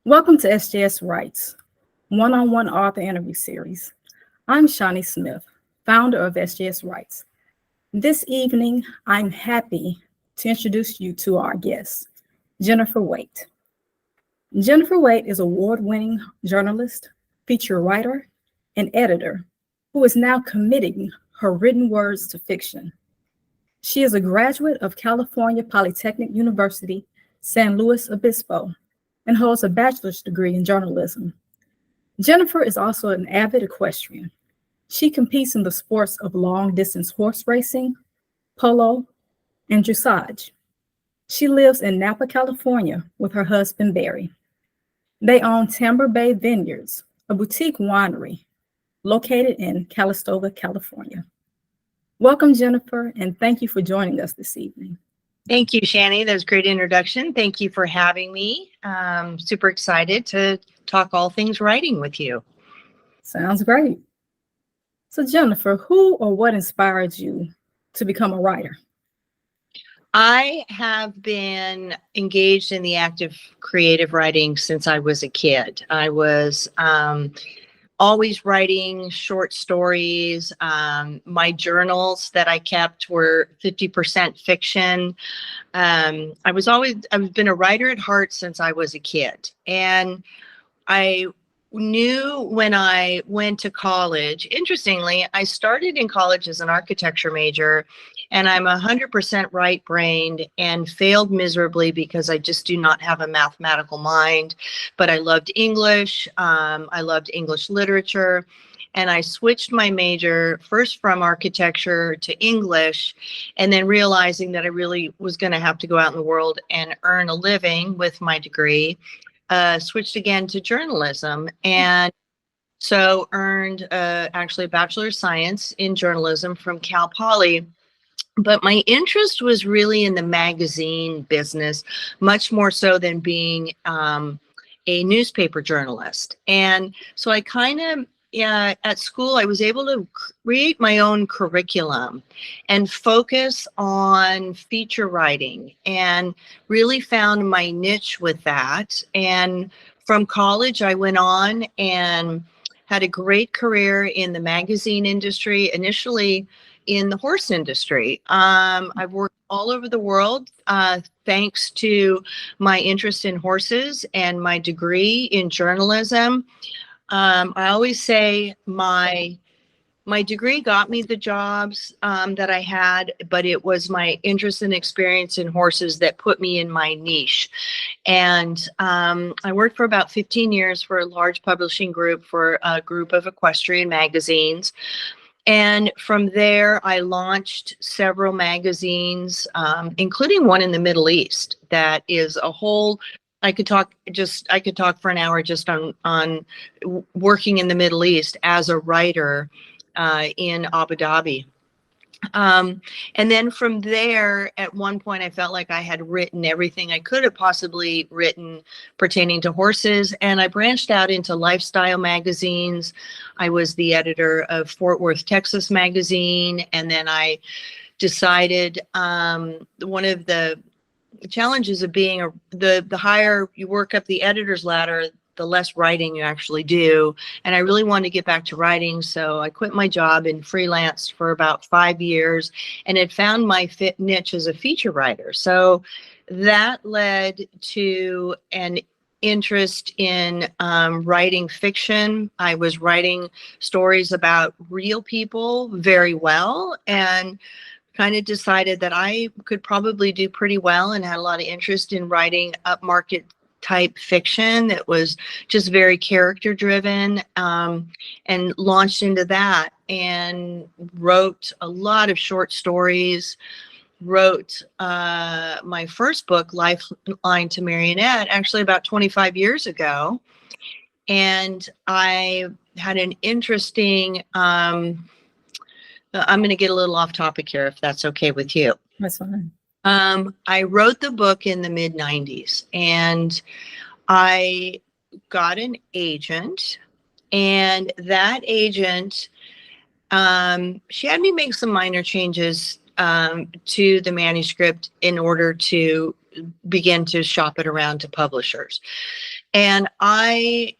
Welcome to SJS Writes, one-on-one author interview series. I'm Shawnee Smith, founder of SJS Writes. This evening, I'm happy to introduce you to our guest, Jennifer Waitte. Jennifer Waitte is an award-winning journalist, feature writer, and editor who is now committing her written words to fiction. She is a graduate of California Polytechnic University, San Luis Obispo, and holds a bachelor's degree in journalism. Jennifer is also an avid equestrian. She competes in the sports of long-distance horse racing, polo, and dressage. She lives in Napa, California with her husband, Barry. They own Timber Bay Vineyards, a boutique winery located in Calistoga, California. Welcome, Jennifer, and thank you for joining us this evening. Thank you, Shani. That was a great introduction. Thank you for having me. Super excited to talk all things writing with you. Sounds great. So, Jennifer, who or what inspired you to become a writer? I have been engaged in the act of creative writing since I was a kid. I was always writing short stories. My journals that I kept were 50% fiction. I've been a writer at heart since I was a kid. And I knew when I went to college, interestingly, I started in college as an architecture major, and I'm 100% right-brained and failed miserably because I just do not have a mathematical mind. But I loved English. I loved English literature. And I switched my major first from architecture to English, and then realizing that I really was going to have to go out in the world and earn a living with my degree, switched again to journalism. And so earned actually a Bachelor of Science in journalism from Cal Poly. But my interest was really in the magazine business, much more so than being a newspaper journalist. And so I kind of, at school, I was able to create my own curriculum and focus on feature writing, and really found my niche with that. And from college, I went on and had a great career in the magazine industry, initially in the horse industry. I've worked all over the world thanks to my interest in horses and my degree in journalism. I always say my degree got me the jobs that I had, but it was my interest and experience in horses that put me in my niche. And I worked for about 15 years for a large publishing group, for a group of equestrian magazines. And from there, I launched several magazines, including one in the Middle East that is a whole. I could talk for an hour just on working in the Middle East as a writer in Abu Dhabi. And then from there, at one point, I felt like I had written everything I could have possibly written pertaining to horses. And I branched out into lifestyle magazines. I was the editor of Fort Worth, Texas magazine. And then I decided one of the challenges of being the higher you work up the editor's ladder, the less writing you actually do. And I really wanted to get back to writing. So I quit my job and freelanced for about 5 years, and had found my niche as a feature writer. So that led to an interest in writing fiction. I was writing stories about real people very well, and kind of decided that I could probably do pretty well, and had a lot of interest in writing upmarket type fiction that was just very character driven, and launched into that and wrote a lot of short stories. Wrote my first book, Lifeline to Marionette, actually about 25 years ago. And I had an interesting, I'm going to get a little off topic here, if that's okay with you. That's fine. I wrote the book in the mid-90s, and I got an agent, and that agent, she had me make some minor changes to the manuscript in order to begin to shop it around to publishers. And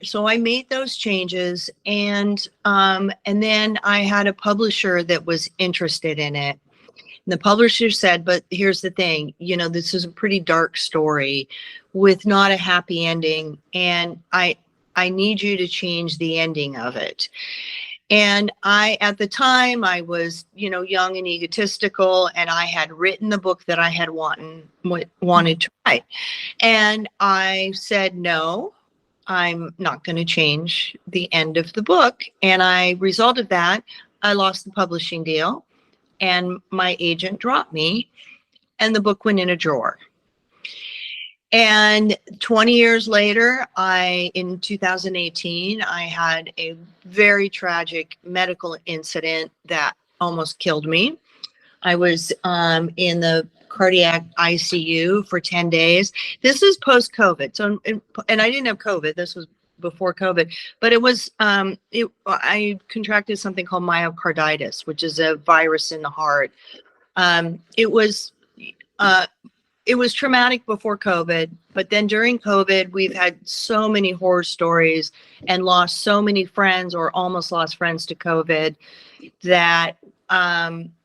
so I made those changes, and then I had a publisher that was interested in it. And the publisher said, but here's the thing, this is a pretty dark story with not a happy ending, and I need you to change the ending of it. And at the time, I was, young and egotistical, and I had written the book that I had wanted to write. And I said, no, I'm not going to change the end of the book. And result of that, I lost the publishing deal, and my agent dropped me, and the book went in a drawer. And 20 years later, in 2018, I had a very tragic medical incident that almost killed me. I was in the cardiac ICU for 10 days. This is post-COVID. So, and I didn't have COVID. This was before COVID, but it was, I contracted something called myocarditis, which is a virus in the heart. It was traumatic before COVID, but then during COVID, we've had so many horror stories and lost so many friends, or almost lost friends to COVID, that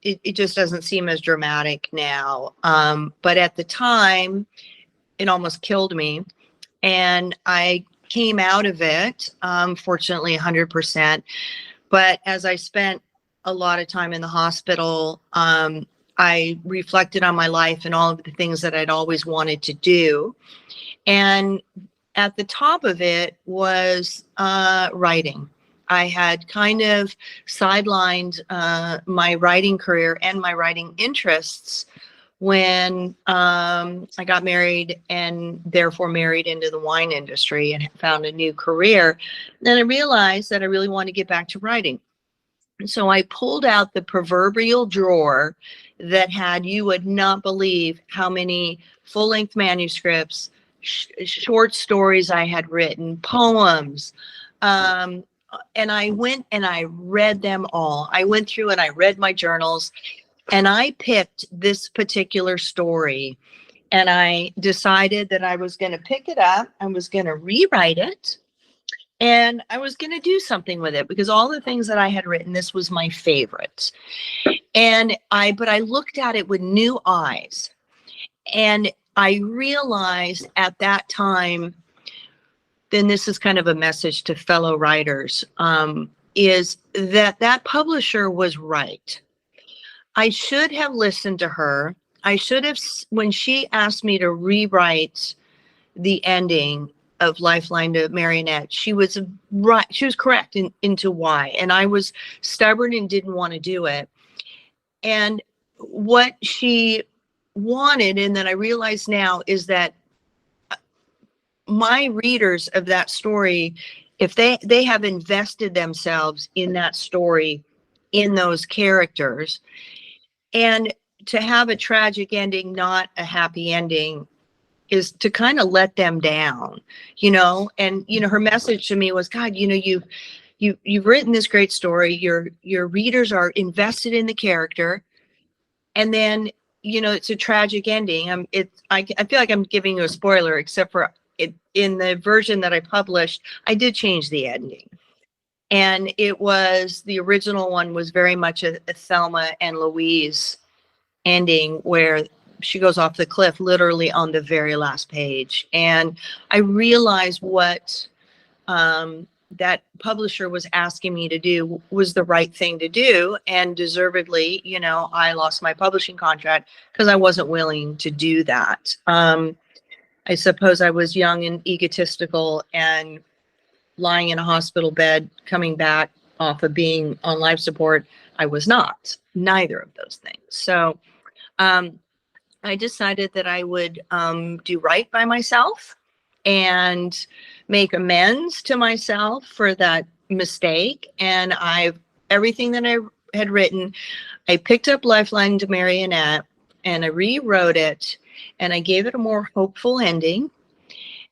it just doesn't seem as dramatic now. But at the time, it almost killed me. And I came out of it, fortunately, 100%. But as I spent a lot of time in the hospital, I reflected on my life and all of the things that I'd always wanted to do. And at the top of it was writing. I had kind of sidelined my writing career and my writing interests when I got married, and therefore married into the wine industry and found a new career. Then I realized that I really wanted to get back to writing. So I pulled out the proverbial drawer that had, you would not believe how many full-length manuscripts, short stories I had written, poems. And I went and I read them all. I went through and I read my journals, and I picked this particular story, and I decided that I was going to pick it up. I was going to rewrite it. And I was going to do something with it, because all the things that I had written, this was my favorite. But I looked at it with new eyes. And I realized at that time, then this is kind of a message to fellow writers, is that publisher was right. I should have listened to her. I should have, when she asked me to rewrite the ending of Lifeline to Marionette, she was right. She was correct into why. And I was stubborn and didn't want to do it. And what she wanted, and then I realize now, is that my readers of that story, if they have invested themselves in that story, in those characters, and to have a tragic ending, not a happy ending, is to kind of let them down, and, her message to me was, God, you've written this great story. Your readers are invested in the character. And then, it's a tragic ending. I feel like I'm giving you a spoiler, except for it, in the version that I published, I did change the ending. And the original one was very much a Thelma and Louise ending, where she goes off the cliff literally on the very last page. And I realized what that publisher was asking me to do was the right thing to do. And deservedly, I lost my publishing contract because I wasn't willing to do that. I suppose I was young and egotistical, and lying in a hospital bed, coming back off of being on life support, I was not. Neither of those things. So I decided that I would do right by myself and make amends to myself for that mistake. And everything that I had written, I picked up Lifeline to Marionette, and I rewrote it, and I gave it a more hopeful ending,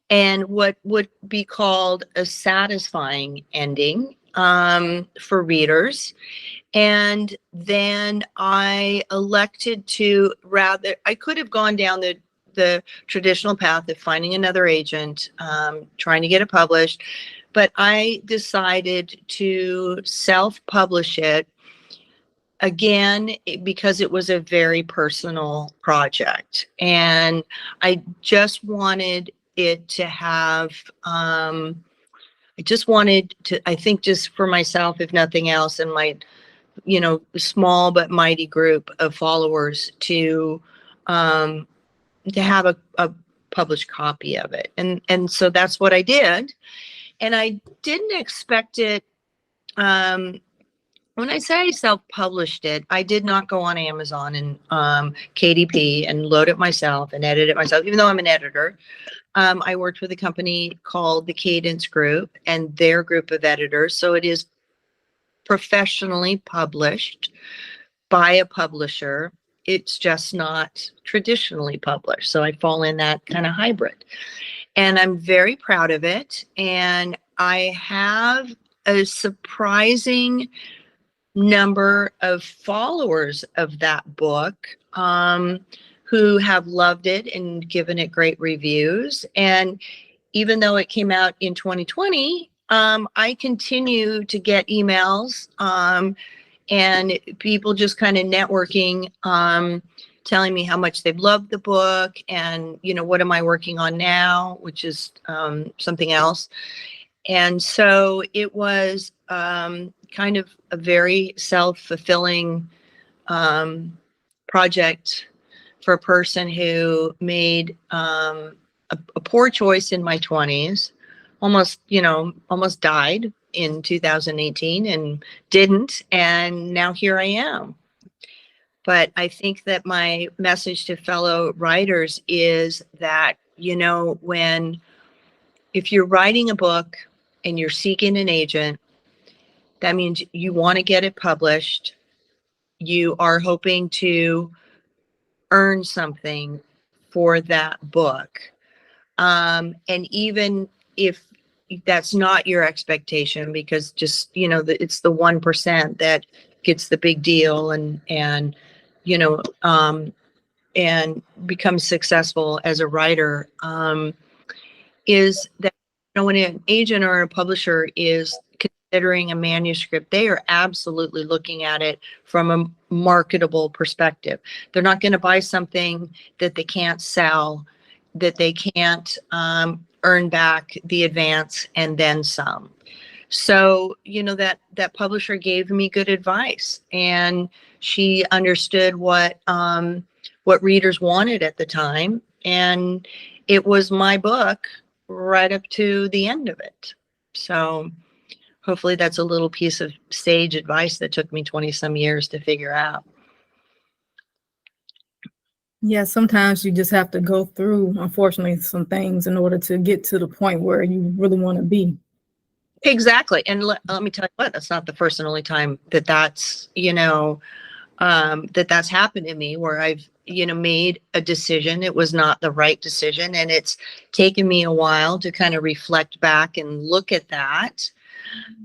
and what would be called a satisfying ending for readers. And then I elected to I could have gone down the traditional path of finding another agent, trying to get it published. But I decided to self-publish it again because it was a very personal project, and I just wanted it to have I just wanted to, I think, just for myself, if nothing else, and my, small but mighty group of followers to have a published copy of it. And so that's what I did. And I didn't expect it. When I say I self-published it, I did not go on Amazon and KDP and load it myself and edit it myself, even though I'm an editor. I worked with a company called the Cadence Group and their group of editors. So it is professionally published by a publisher. It's just not traditionally published. So I fall in that kind of hybrid. And I'm very proud of it. And I have a surprising number of followers of that book who have loved it and given it great reviews. And even though it came out in 2020, I continue to get emails and people just kind of networking, telling me how much they've loved the book and, what am I working on now, which is something else. And so it was kind of a very self-fulfilling project for a person who made a poor choice in my 20s, almost died in 2018 and didn't. And now here I am. But I think that my message to fellow writers is that, if you're writing a book and you're seeking an agent, that means you want to get it published. You are hoping to earn something for that book. And even if that's not your expectation, because just, it's the 1% that gets the big deal and becomes successful as a writer, is that when an agent or a publisher is considering a manuscript, they are absolutely looking at it from a marketable perspective. They're not going to buy something that they can't sell, that they can't earn back the advance and then some. So, that publisher gave me good advice, and she understood what readers wanted at the time, and it was my book right up to the end of it. So hopefully that's a little piece of sage advice that took me 20 some years to figure out. Yeah, sometimes you just have to go through, unfortunately, some things in order to get to the point where you really want to be. Exactly. And let me tell you what, that's not the first and only time that's that's happened to me, where I've, made a decision. It was not the right decision. And it's taken me a while to kind of reflect back and look at that.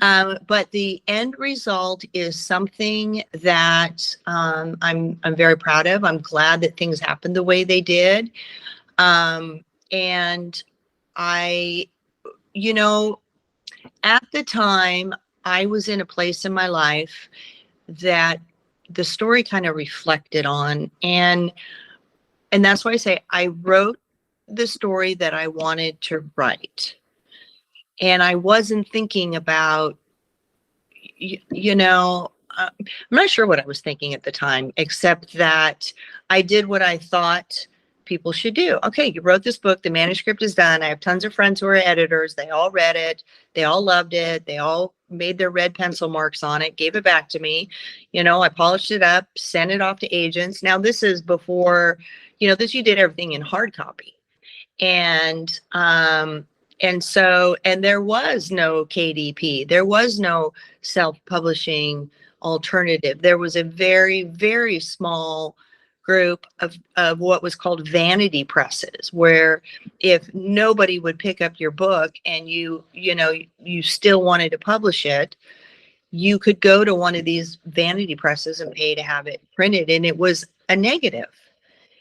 But the end result is something that I'm very proud of. I'm glad that things happened the way they did. And I, at the time, I was in a place in my life that the story kind of reflected on. And that's why I say I wrote the story that I wanted to write. And I wasn't thinking about, I'm not sure what I was thinking at the time, except that I did what I thought people should do. Okay, you wrote this book, the manuscript is done. I have tons of friends who are editors. They all read it. They all loved it. They all made their red pencil marks on it, gave it back to me. I polished it up, sent it off to agents. Now this is before, this, you did everything in hard copy. And there was no KDP. There was no self-publishing alternative. There was a very, very small group of what was called vanity presses, where if nobody would pick up your book and you still wanted to publish it, you could go to one of these vanity presses and pay to have it printed. And it was a negative.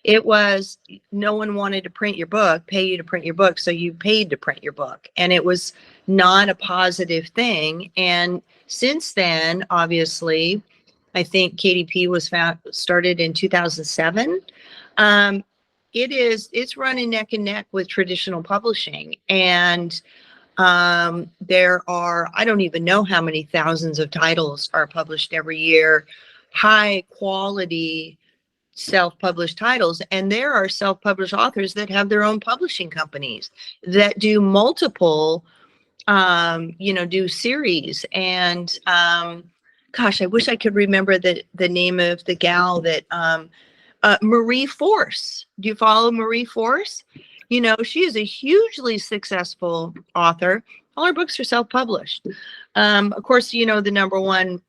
It was, no one wanted to print your book, pay you to print your book, so you paid to print your book. And it was not a positive thing. And since then, obviously, I think KDP was started in 2007. It's running neck and neck with traditional publishing. And there are, I don't even know how many thousands of titles are published every year, high quality self-published titles. And there are self-published authors that have their own publishing companies that do multiple, do series. And gosh, I wish I could remember the name of the gal that, Marie Force. Do you follow Marie Force? You know, she is a hugely successful author. All her books are self-published. Of course, you know, the number one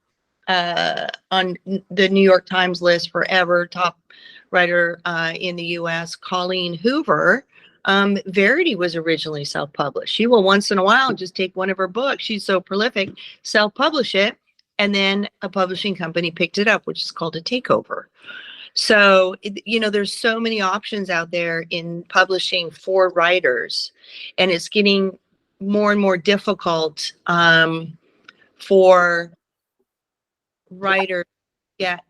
on the New York Times list forever, top writer in the US, Colleen Hoover. Verity was originally self-published. She will once in a while just take one of her books. She's so prolific, self-publish it, and then a publishing company picked it up, which is called a takeover. So, you know, there's so many options out there in publishing for writers, and it's getting more and more difficult for writers to get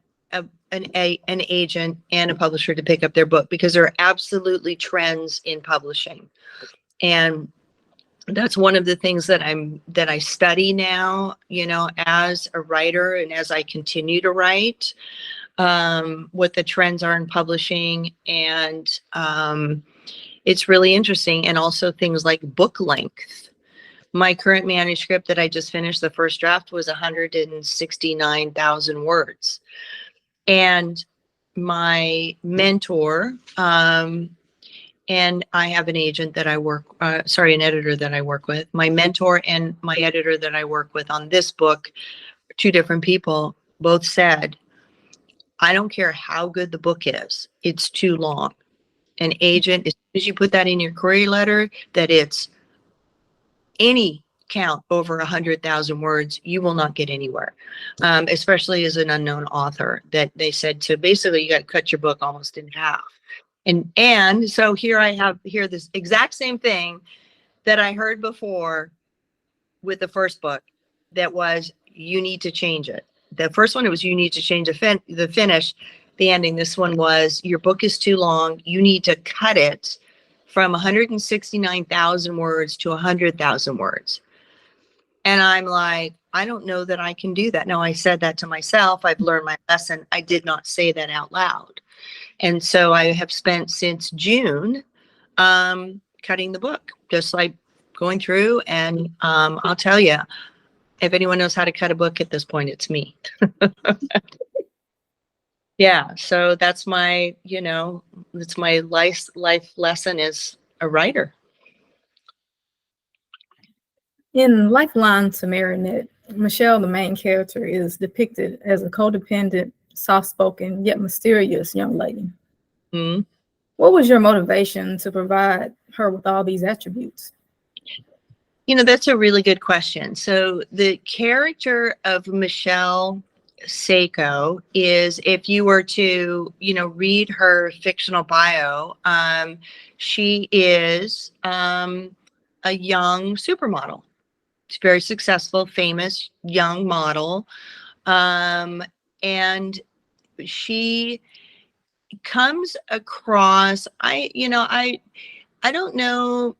an agent and a publisher to pick up their book, because there are absolutely trends in publishing. And that's one of the things that I study now, you know, as a writer, and as I continue to write, what the trends are in publishing. And it's really interesting. And also things like book length. My current manuscript that I just finished, the first draft, was 169,000 words. And my mentor, and I have an agent that I work, an editor that I work with. My mentor and my editor that I work with on this book, two different people, both said, I don't care how good the book is, it's too long. An agent, as soon as you put that in your query letter, that it's any count over 100,000 words, you will not get anywhere, especially as an unknown author. That they said to basically, you got to cut your book almost in half. And so here I have this exact same thing that I heard before with the first book, that was, you need to change it. The first one, it was, you need to change the finish, the ending. This one was, your book is too long. You need to cut it from 169,000 words to 100,000 words. And I'm like, I don't know that I can do that. Now, I said that to myself. I've learned my lesson. I did not say that out loud. And so I have spent since June cutting the book, just like going through. And I'll tell you, if anyone knows how to cut a book at this point, it's me. Yeah. So that's my, it's my life lesson as a writer. In Lifeline to Marionette, Michelle, the main character, is depicted as a codependent, soft-spoken, yet mysterious young lady. Mm-hmm. What was your motivation to provide her with all these attributes? That's a really good question. So the character of Michelle Seiko is, if you were to, read her fictional bio, she is a young supermodel. She's very successful, famous young model. And she comes across, I don't know,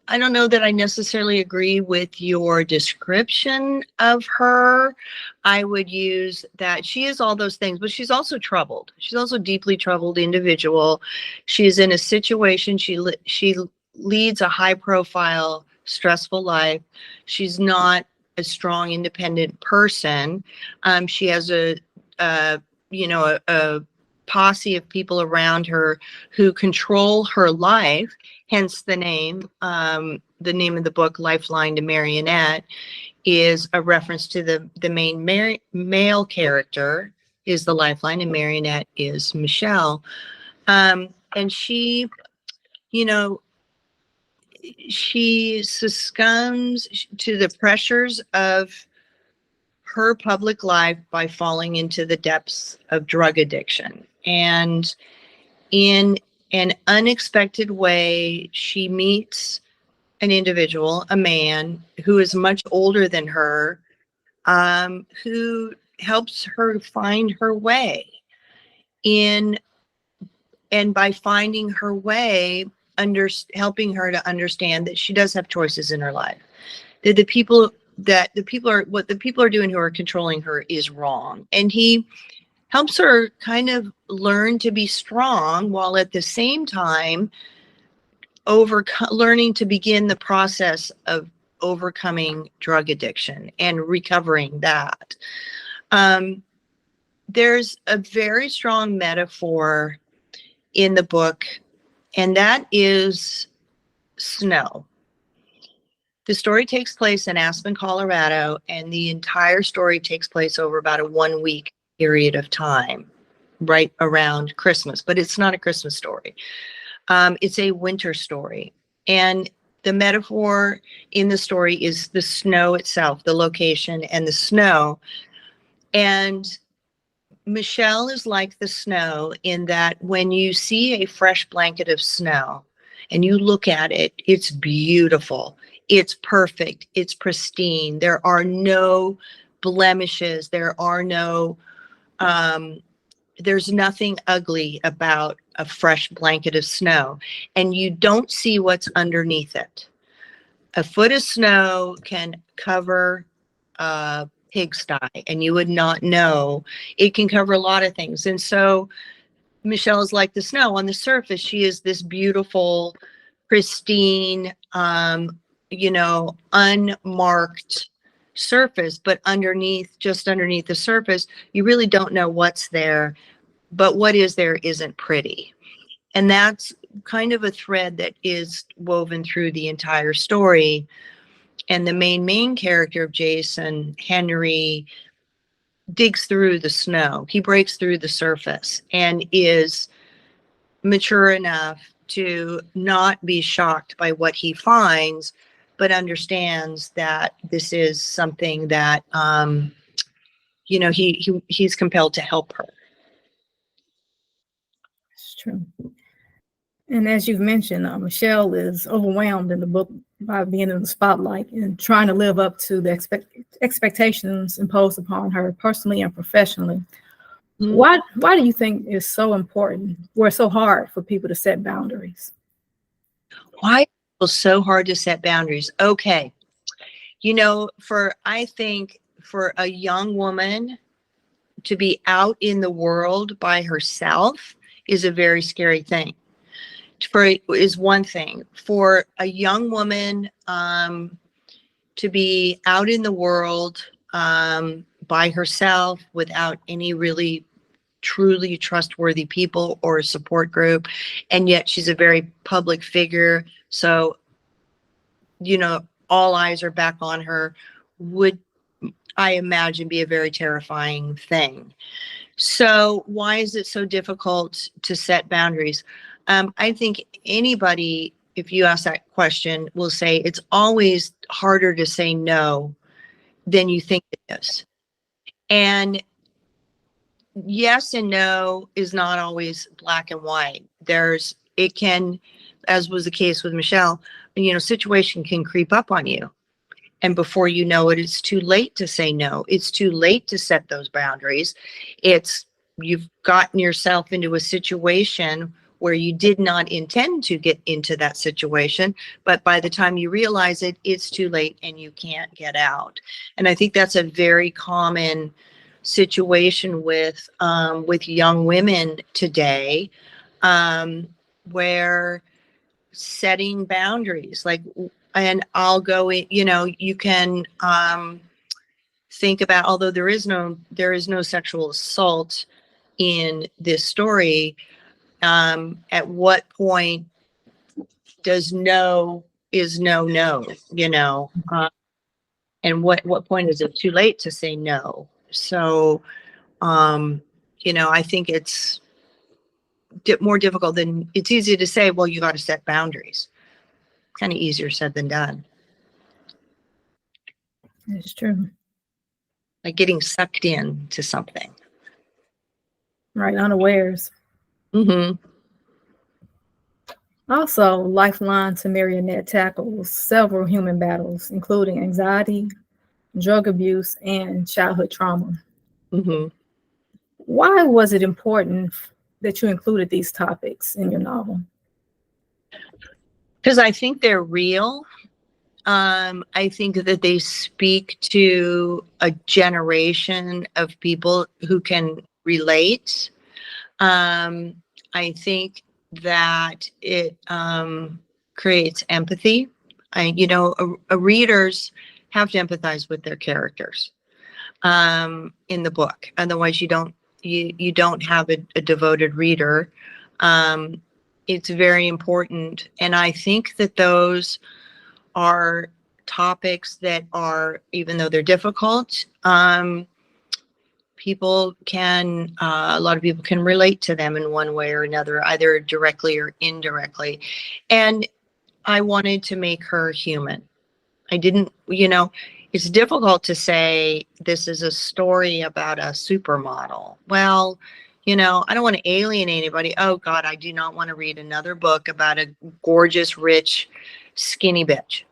I don't know that I necessarily agree with your description of her. I would use that she is all those things, but she's also troubled. She's also a deeply troubled individual. She's in a situation, she leads a high profile, stressful life. She's not a strong, independent person. She has a posse of people around her who control her life, hence the name. The name of the book, Lifeline to Marionette, is a reference to the main male character is the lifeline, and Marionette is Michelle. And she, she succumbs to the pressures of her public life by falling into the depths of drug addiction. And in an unexpected way, she meets an individual, a man who is much older than her, who helps her find her way in, and by finding her way, helping her to understand that she does have choices in her life, that the people are, what the people are doing who are controlling her is wrong. And he helps her kind of learn to be strong, while at the same time learning to begin the process of overcoming drug addiction and recovering that. There's a very strong metaphor in the book, and that is snow. The story takes place in Aspen, Colorado, and the entire story takes place over about a 1 week period of time, right around Christmas. But it's not a Christmas story. It's a winter story. And the metaphor in the story is the snow itself, the location and the snow. And Michelle is like the snow in that when you see a fresh blanket of snow and you look at it, it's beautiful. It's perfect. It's pristine. There are no blemishes. There's nothing ugly about a fresh blanket of snow, and you don't see what's underneath it. A foot of snow can cover a pigsty, and you would not know. It can cover a lot of things. And so Michelle is like the snow. On the surface, she is this beautiful, pristine, unmarked surface, but just underneath the surface, you really don't know what's there. But what is there isn't pretty. And that's kind of a thread that is woven through the entire story. And the main character of Jason, Henry, digs through the snow. He breaks through the surface and is mature enough to not be shocked by what he finds, but understands that this is something that he's compelled to help her. It's true. And as you've mentioned, Michelle is overwhelmed in the book by being in the spotlight and trying to live up to the expectations imposed upon her personally and professionally. Mm-hmm. Why do you think it's so important, or it's so hard for people to set boundaries? Why it's so hard to set boundaries? Okay. I think for a young woman to be out in the world by herself is a very scary thing. Is one thing. For a young woman to be out in the world by herself without any really truly trustworthy people or a support group, and yet she's a very public figure, so all eyes are back on her, would, I imagine, be a very terrifying thing. So why is it so difficult to set boundaries? I think anybody, if you ask that question, will say it's always harder to say no than you think it is. And yes and no is not always black and white. It can, as was the case with Michelle, situation can creep up on you. And before you know it, it's too late to say no. It's too late to set those boundaries. You've gotten yourself into a situation where you did not intend to get into that situation, but by the time you realize it, it's too late and you can't get out. And I think that's a very common situation with young women today, where setting boundaries, and I'll go in, you can think about, although there is no sexual assault in this story, at what point does no is no, and what point is it too late to say no? So, I think it's more difficult than, it's easy to say, well, you got to set boundaries. Kind of easier said than done. It's true. Like getting sucked in to something. right, unawares. Hmm. Also, Lifeline to Marionette tackles several human battles, including anxiety, drug abuse, and childhood trauma. Hmm. Why was it important that you included these topics in your novel? Because I think they're real. I think that they speak to a generation of people who can relate. Um, I think that it creates empathy. Readers have to empathize with their characters in the book. Otherwise, you don't have a devoted reader. Um, it's very important, and I think that those are topics that are, even though they're difficult, a lot of people can relate to them in one way or another, either directly or indirectly. And I wanted to make her human. I didn't, it's difficult to say this is a story about a supermodel. Well, I don't want to alienate anybody. Oh God, I do not want to read another book about a gorgeous, rich, skinny bitch.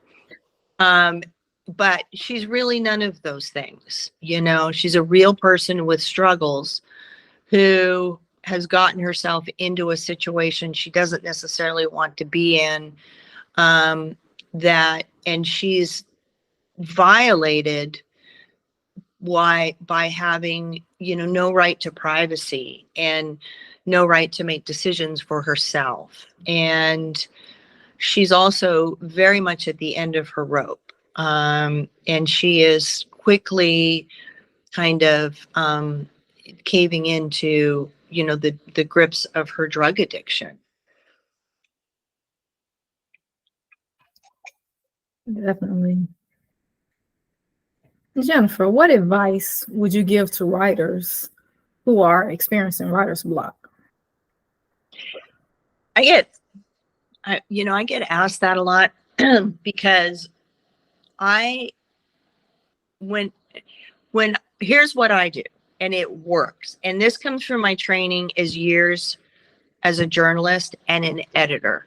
But she's really none of those things. She's a real person with struggles who has gotten herself into a situation she doesn't necessarily want to be in. And she's violated by having, no right to privacy and no right to make decisions for herself. And she's also very much at the end of her rope. And she is quickly kind of caving into, the grips of her drug addiction. Definitely. Jennifer, what advice would you give to writers who are experiencing writer's block? I get asked that a lot because I when when here's what I do, and it works. And this comes from my training as years as a journalist and an editor.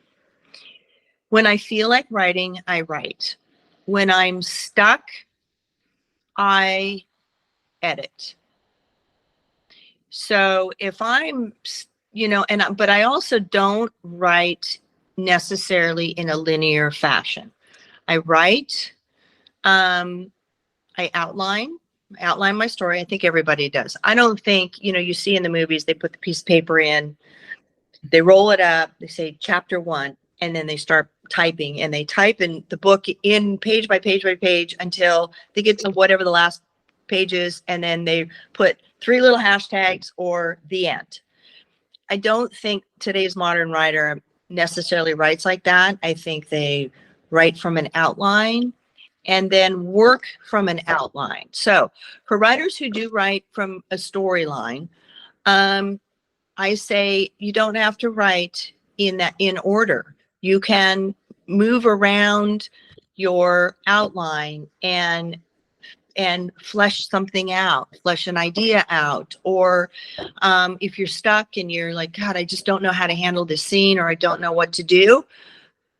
When I feel like writing, I write. When I'm stuck, I edit. So if I'm, but I also don't write necessarily in a linear fashion. I write, I outline my story. I think everybody does. I don't think, you see in the movies, they put the piece of paper in, they roll it up, they say chapter 1, and then they start typing, and they type in the book in page by page by page until they get to whatever the last page is, and then they put 3 little hashtags or the end. I don't think today's modern writer necessarily writes like that. I think they write from an outline and then work from an outline. So for writers who do write from a storyline, I say you don't have to write in order. You can move around your outline and flesh something out, flesh an idea out. Or if you're stuck and you're like, God, I just don't know how to handle this scene, or I don't know what to do,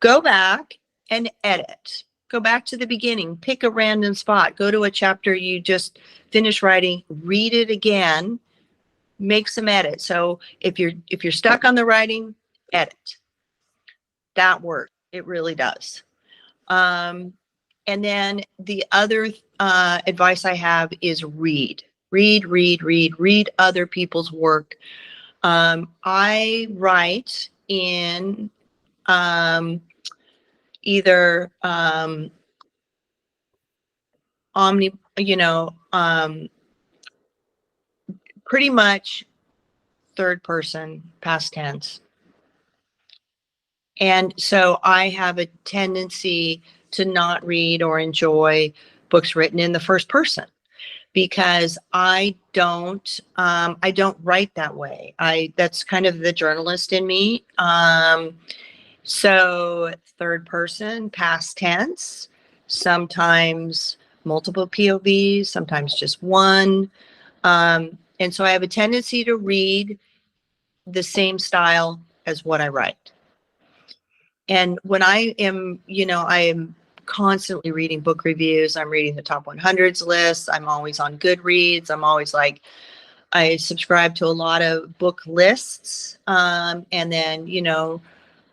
go back and edit. Go back to the beginning, pick a random spot, go to a chapter you just finished writing, read it again, make some edits. So if you're stuck on the writing, edit. That works. It really does. And then the other advice I have is read other people's work. I write in either omni, pretty much third person, past tense. And so I have a tendency to not read or enjoy books written in the first person because I don't write that way. That's kind of the journalist in me. So third person, past tense, sometimes multiple POVs, sometimes just one. And And so I have a tendency to read the same style as what I write. And when I am, I am constantly reading book reviews. I'm reading the top 100s lists. I'm always on Goodreads. I'm always like, I subscribe to a lot of book lists. And then,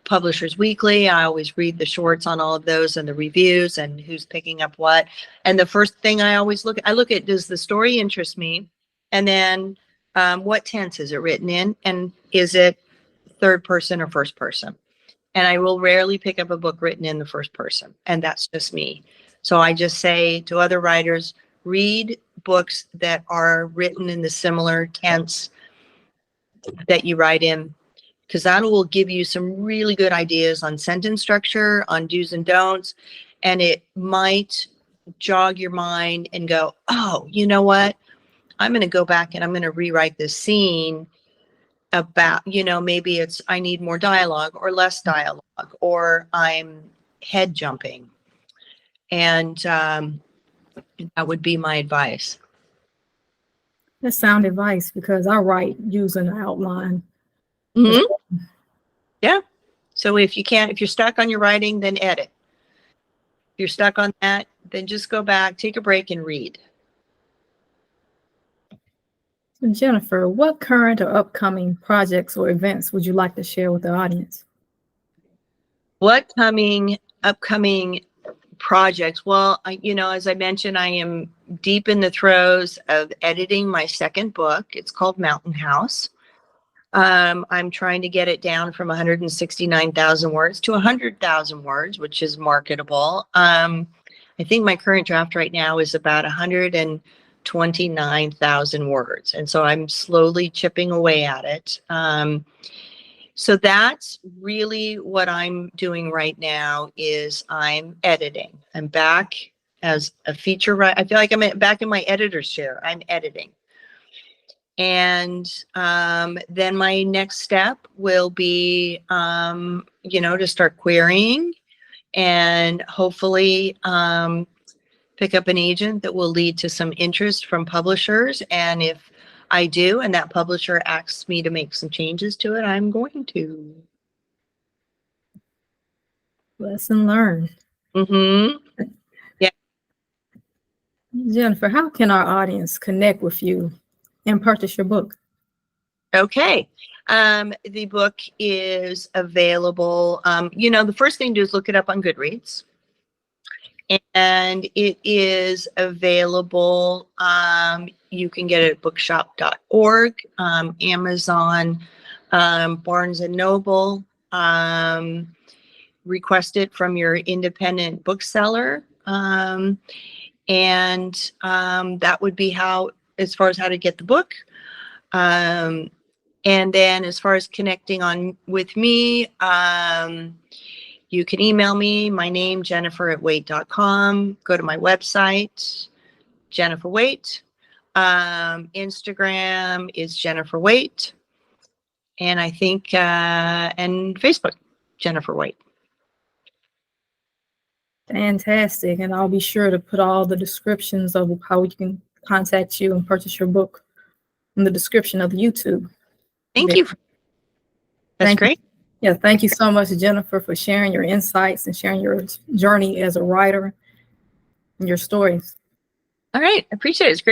Publishers Weekly. I always read the shorts on all of those and the reviews and who's picking up what. And the first thing I always look at, does the story interest me? And then what tense is it written in? And is it third person or first person? And I will rarely pick up a book written in the first person. And that's just me. So I just say to other writers, read books that are written in the similar tense that you write in, because that will give you some really good ideas on sentence structure, on do's and don'ts. And it might jog your mind and go, oh, you know what? I'm going to go back and I'm going to rewrite this scene about, maybe it's, I need more dialogue or less dialogue, or I'm head jumping. And that would be my advice. That's sound advice, because I write using an outline. Mm-hmm. Yeah. So if you're stuck on your writing, then edit. If you're stuck on that, then just go back, take a break, and read. Jennifer, what current or upcoming projects or events would you like to share with the audience? What upcoming projects? Well, as I mentioned, I am deep in the throes of editing my second book. It's called Mountain House. I'm trying to get it down from 169,000 words to 100,000 words, which is marketable. I think my current draft right now is about 129,000 words. And so I'm slowly chipping away at it. So that's really what I'm doing right now, is I'm editing. I'm back as a feature writer. I feel like I'm back in my editor's chair. I'm editing. And then my next step will be, to start querying and hopefully pick up an agent that will lead to some interest from publishers. And if I do, and that publisher asks me to make some changes to it, I'm going to. Lesson learned. Mm-hmm. Yeah. Jennifer, how can our audience connect with you and purchase your book? Okay. The book is available. The first thing to do is look it up on Goodreads. And it is available. You can get it at bookshop.org, Amazon, Barnes and Noble. Request it from your independent bookseller. And that would be as far as how to get the book. And then as far as connecting with me, you can email me, my name, Jennifer@Waitte.com. Go to my website, Jennifer Waitte. Instagram is Jennifer Waitte. And I think, and Facebook, Jennifer Waitte. Fantastic. And I'll be sure to put all the descriptions of how you can contact you and purchase your book in the description of the YouTube. Thank you. That's great. Yeah, thank you so much, Jennifer, for sharing your insights and sharing your journey as a writer and your stories. All right. I appreciate it. It's great.